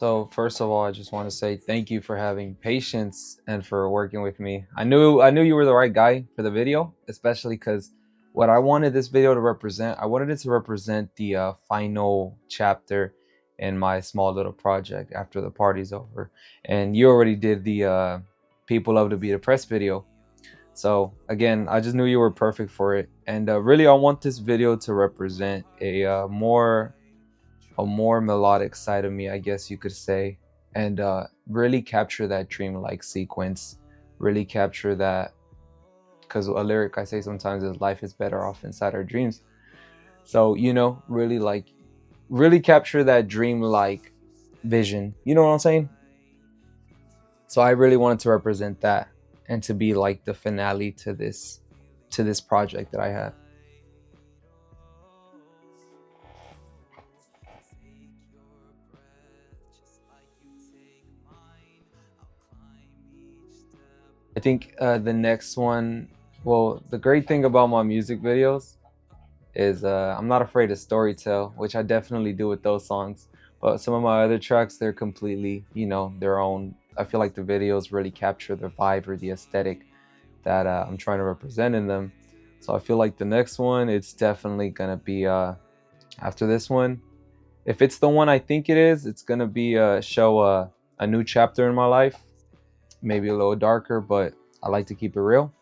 So first of all, I just want to say thank you for having patience and for working with me. I knew you were the right guy for the video, especially because what I wanted this video to represent, I wanted it to represent the final chapter in my small little project after the party's over. And you already did the People Love to Be Depressed video. So again, I just knew you were perfect for it. And really, I want this video to represent a more melodic side of me, I guess you could say, and really capture that dream-like sequence. Really capture that, because a lyric I say sometimes is life is better off inside our dreams. So really capture that dream-like vision. You know what I'm saying? So I really wanted to represent that and to be like the finale to this project that I have. I think the next one, well, the great thing about my music videos is I'm not afraid to storytell, which I definitely do with those songs. But some of my other tracks, they're completely, their own. I feel like the videos really capture the vibe or the aesthetic that I'm trying to represent in them. So I feel like the next one, it's definitely gonna be after this one. If it's the one I think it is, it's gonna be show a new chapter in my life, maybe a little darker, but I like to keep it real.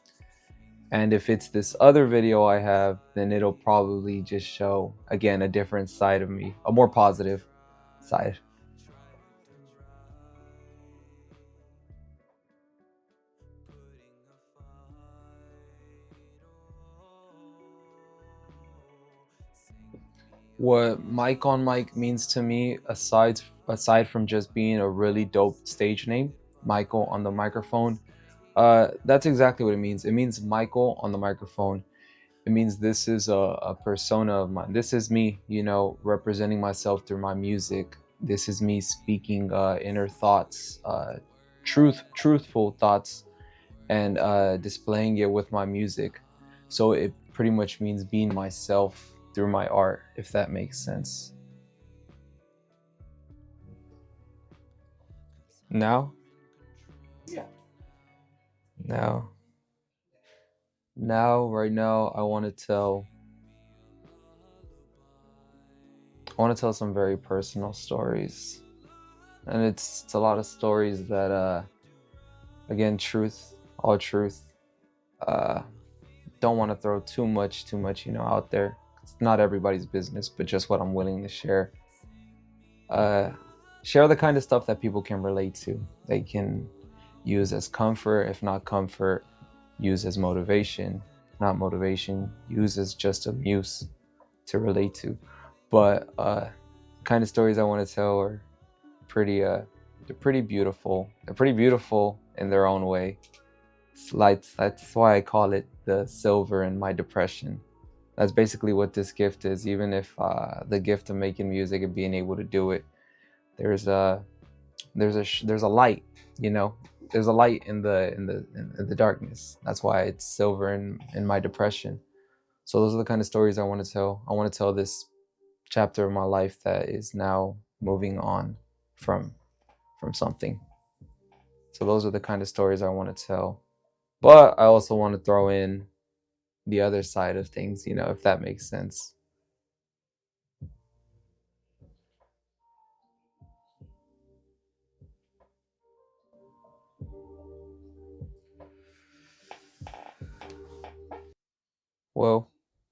And if it's this other video I have, then it'll probably just show, again, a different side of me, a more positive side. What mic on mic means to me, aside from just being a really dope stage name, Michael on the microphone, that's exactly what it means. It means Michael on the microphone. It means this is a persona of mine. This is me, representing myself through my music. This is me speaking inner thoughts, truthful thoughts, and displaying it with my music. So it pretty much means being myself through my art, if that makes sense. Now, now, right now, I want to tell some very personal stories, and it's a lot of stories that, again, truth, all truth. Uh, don't want to throw too much, out there. It's not everybody's business, but just what I'm willing to share. Uh, Share the kind of stuff that people can relate to. They can use as comfort, if not comfort, use as motivation, not motivation, use as just a muse to relate to. But kind of stories I want to tell are pretty they're pretty beautiful. They're pretty beautiful in their own way. It's like, that's why I call it the silver in my depression. That's basically what this gift is. Even if the gift of making music and being able to do it, there's a there's a light, you know. There's a light in the darkness. That's why it's silver in my depression. So those are the kind of stories I want to tell. I want to tell this chapter of my life that is now moving on from something. So those are the kind of stories I want to tell. But I also want to throw in the other side of things, if that makes sense. Well,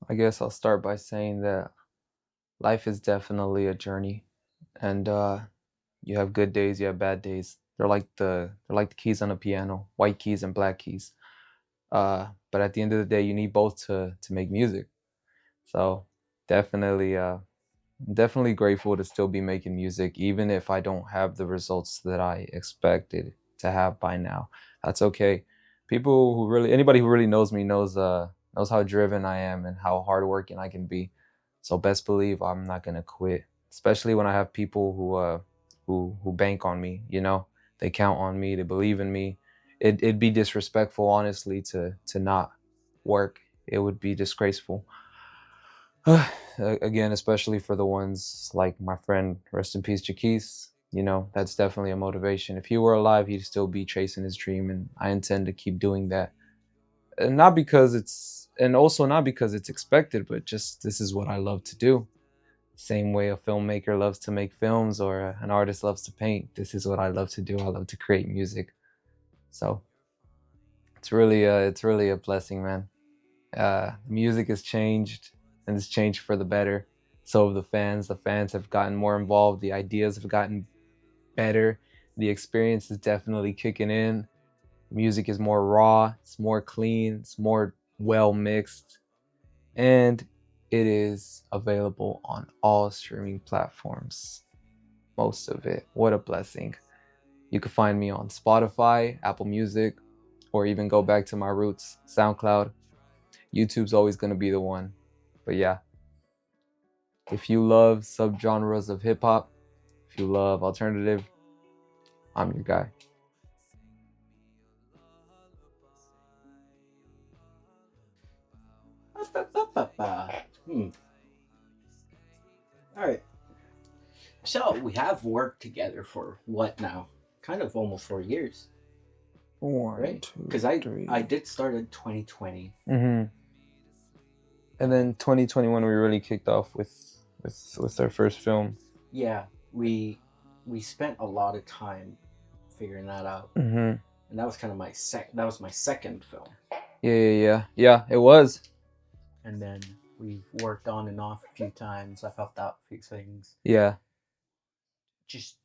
I guess I'll start by saying that life is definitely a journey, and you have good days, you have bad days. They're like the keys on a piano, white keys and black keys. But at the end of the day, you need both to make music. So definitely, definitely grateful to still be making music, even if I don't have the results that I expected to have by now. That's okay. Anybody who really knows me knows how driven I am and how hardworking I can be. So best believe I'm not gonna quit, especially when I have people who bank on me. They count on me, they believe in me. It'd be disrespectful, honestly, to not work. It would be disgraceful. Again, especially for the ones like my friend, rest in peace, Jaquise. that's definitely a motivation. If he were alive, he'd still be chasing his dream, and I intend to keep doing that. And not because it's, and also not because it's expected, but just this is what I love to do. Same way a filmmaker loves to make films or an artist loves to paint. This is what I love to do. I love to create music. So it's really a blessing, man. Music has changed, and it's changed for the better. So have the fans. The fans have gotten more involved. The ideas have gotten better. The experience is definitely kicking in. Music is more raw. It's more clean. It's more well mixed, and it is available on all streaming platforms. Most of it. What a blessing. You can find me on Spotify, Apple Music, or even go back to my roots, SoundCloud. YouTube's always going to be the one. But yeah, if you love subgenres of hip hop, if you love alternative, I'm your guy. Hmm. All right. So we have worked together for what now? Kind of almost 4 years, One, right? two, Because I three. I did start in 2020. Mm-hmm. And then 2021 we really kicked off with our first film. Yeah, we spent a lot of time figuring that out, Mm-hmm. and that was kind of that was my second film, Yeah. It was. and then we worked on and off a few times. I've helped out a few things, Yeah. just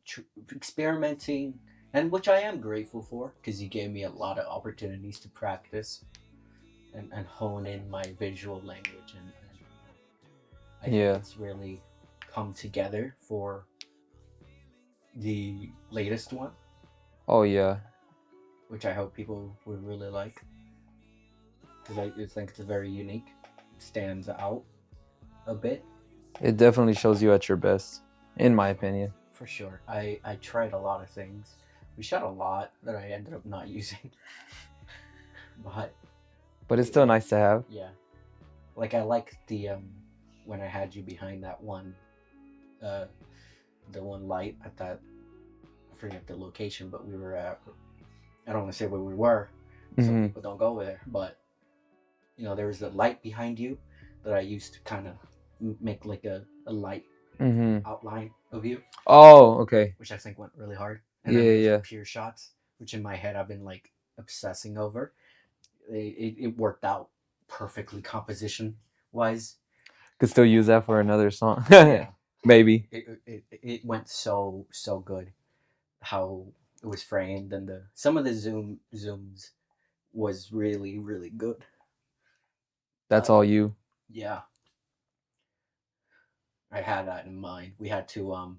experimenting, and which I am grateful for because he gave me a lot of opportunities to practice and hone in my visual language, and I think Yeah. it's really come together for the latest one, Oh yeah. which I hope people would really like because I just think it's very unique. It stands out a bit. It definitely shows you at your best, in my opinion. For sure. I tried a lot of things. We shot a lot that I ended up not using, but But it's still nice to have. yeah, like I like the when I had you behind that one, uh, the one light at that, I forget the location, but we were at. I don't want to say where we were, so Mm-hmm. people don't go there. But there was a light behind you that I used to kind of make like a light Mm-hmm. outline of you, Oh, okay. which I think went really hard. And Yeah, then there was the yeah. pure shots, which in my head I've been like obsessing over. It worked out perfectly composition wise. Could still use that for another song. Yeah, Maybe. it went so good how it was framed, and the some of the zooms was really good. That's But all you. yeah, I had that in mind. We had to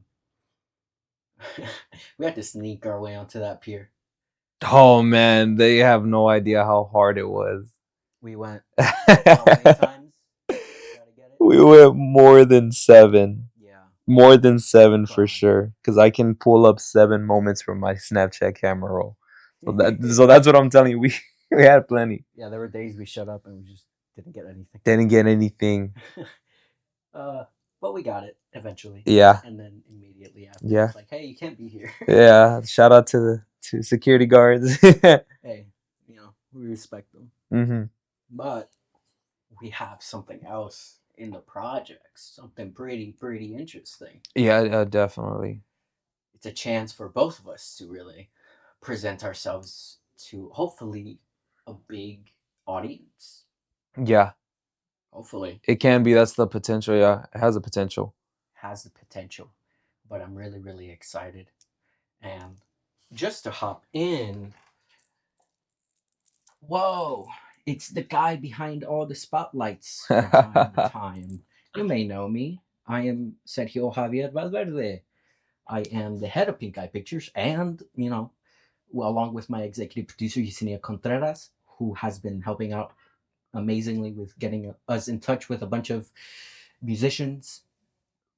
we had to sneak our way onto that pier. Oh man, they have no idea how hard it was. We went how many times to try to get it? We went more than seven. Yeah, More than seven for but sure. Because I can pull up 7 moments from my Snapchat camera roll. So that's what I'm telling you. We had plenty. yeah, there were days we shut up and we just didn't get anything. Didn't get anything. uh, but we got it eventually, Yeah. and then immediately after, Yeah. it's like, hey, you can't be here. Yeah. Shout out to security guards. Hey, we respect them, Mm-hmm. but we have something else in the projects, something pretty interesting. Yeah, definitely. It's a chance for both of us to really present ourselves to hopefully a big audience. Yeah, Hopefully, it can be. That's the potential. Yeah, it has a potential. has the potential, but I'm really excited. And just to hop in, whoa, it's the guy behind all the spotlights from time to time. You may know me. I am Sergio Javier Valverde. I am the head of Pink Eye Pictures, and well, along with my executive producer Yesenia Contreras, who has been helping out amazingly with getting us in touch with a bunch of musicians.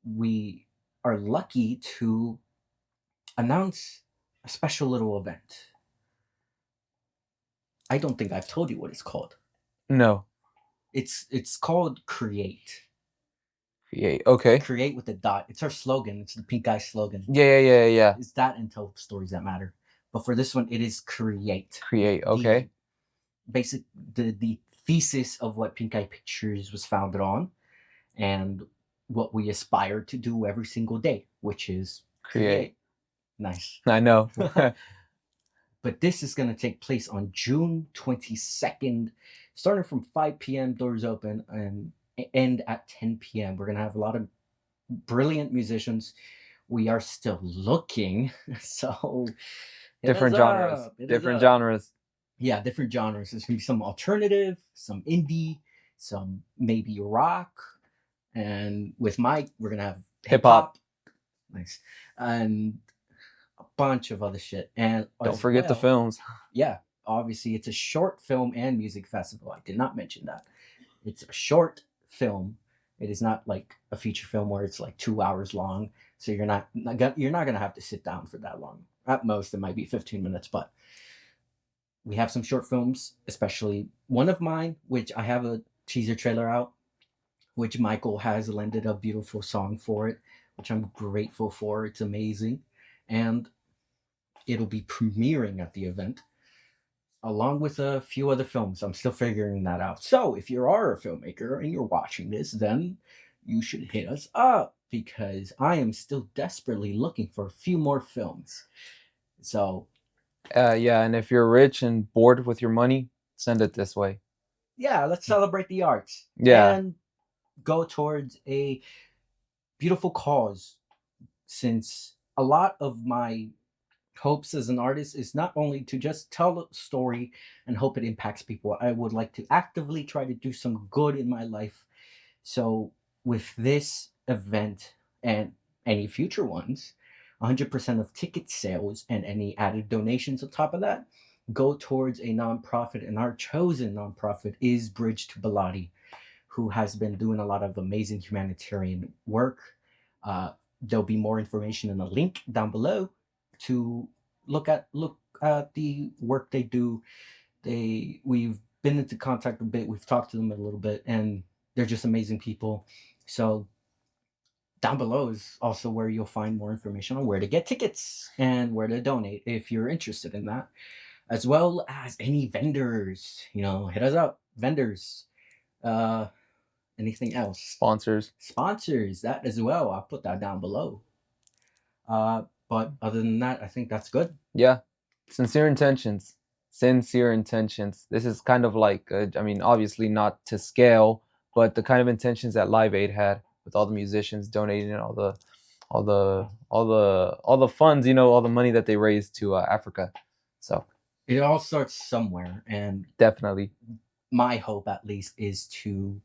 We are lucky to announce a special little event. I don't think I've told you what it's called. No. It's called Create. Create. Okay. Create with a dot. It's our slogan. It's the Pink Eye slogan. Yeah. It's that and tell stories that matter. But for this one, it is create. Create. Okay. The thesis of what Pink Eye Pictures was founded on, and what we aspire to do every single day, which is Create. Nice. I know. But this is going to take place on June 22nd, starting from 5 p.m. Doors open and end at 10 p.m. We're going to have a lot of brilliant musicians. We are still looking, so Different genres. Different genres. Yeah, different genres. There's gonna be some alternative, some indie, some maybe rock, and with Mike, we're gonna have hip hop. Nice, and a bunch of other shit. And don't forget the films. Yeah, obviously, it's a short film and music festival. I did not mention that. It's a short film. It is not like a feature film where it's like 2 hours long. So you're not gonna have to sit down for that long. At most, it might be 15 minutes, but we have some short films, especially one of mine, which I have a teaser trailer out, which Michael has lended a beautiful song for it, which I'm grateful for. It's amazing. And it'll be premiering at the event, along with a few other films. I'm still figuring that out. So if you are a filmmaker and you're watching this, then you should hit us up, because I am still desperately looking for a few more films. So yeah, and if you're rich and bored with your money, send it this way. Yeah, let's celebrate the arts. Yeah. And go towards a beautiful cause, since a lot of my hopes as an artist is not only to just tell a story and hope it impacts people. I would like to actively try to do some good in my life. So with this event and any future ones, 100% of ticket sales and any added donations on top of that go towards a nonprofit, and our chosen nonprofit is Bridge to Baladi, who has been doing a lot of amazing humanitarian work. There'll be more information in the link down below to look at the work they do. We've been into contact a bit. We've talked to them a little bit, and they're just amazing people. So down below is also where you'll find more information on where to get tickets and where to donate if you're interested in that, as well as any vendors. Hit us up, vendors. Anything else? Sponsors, that as well. I'll put that down below. But other than that, I think that's good. Yeah. Sincere intentions. This is kind of like, obviously not to scale, but the kind of intentions that Live Aid had, with all the musicians donating all the funds, all the money that they raised to Africa. So it all starts somewhere, and definitely my hope, at least, is to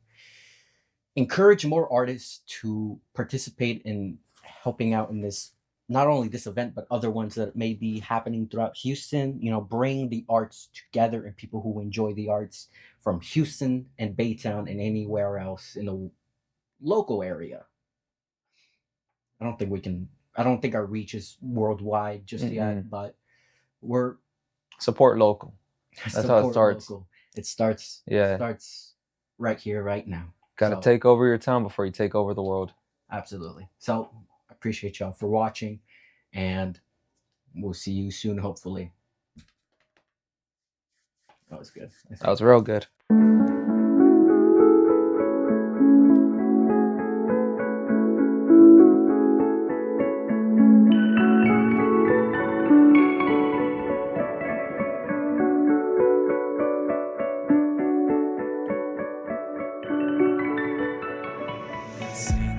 encourage more artists to participate in helping out in this, not only this event, but other ones that may be happening throughout Houston. Bring the arts together, and people who enjoy the arts from Houston and Baytown and anywhere else in the local area. I don't think our reach is worldwide just yet, but we're support local. That's how it starts. Local. It starts right here, right now. Gotta take over your town before you take over the world. Absolutely. So I appreciate y'all for watching, and we'll see you soon, hopefully. That was good. That was real good. See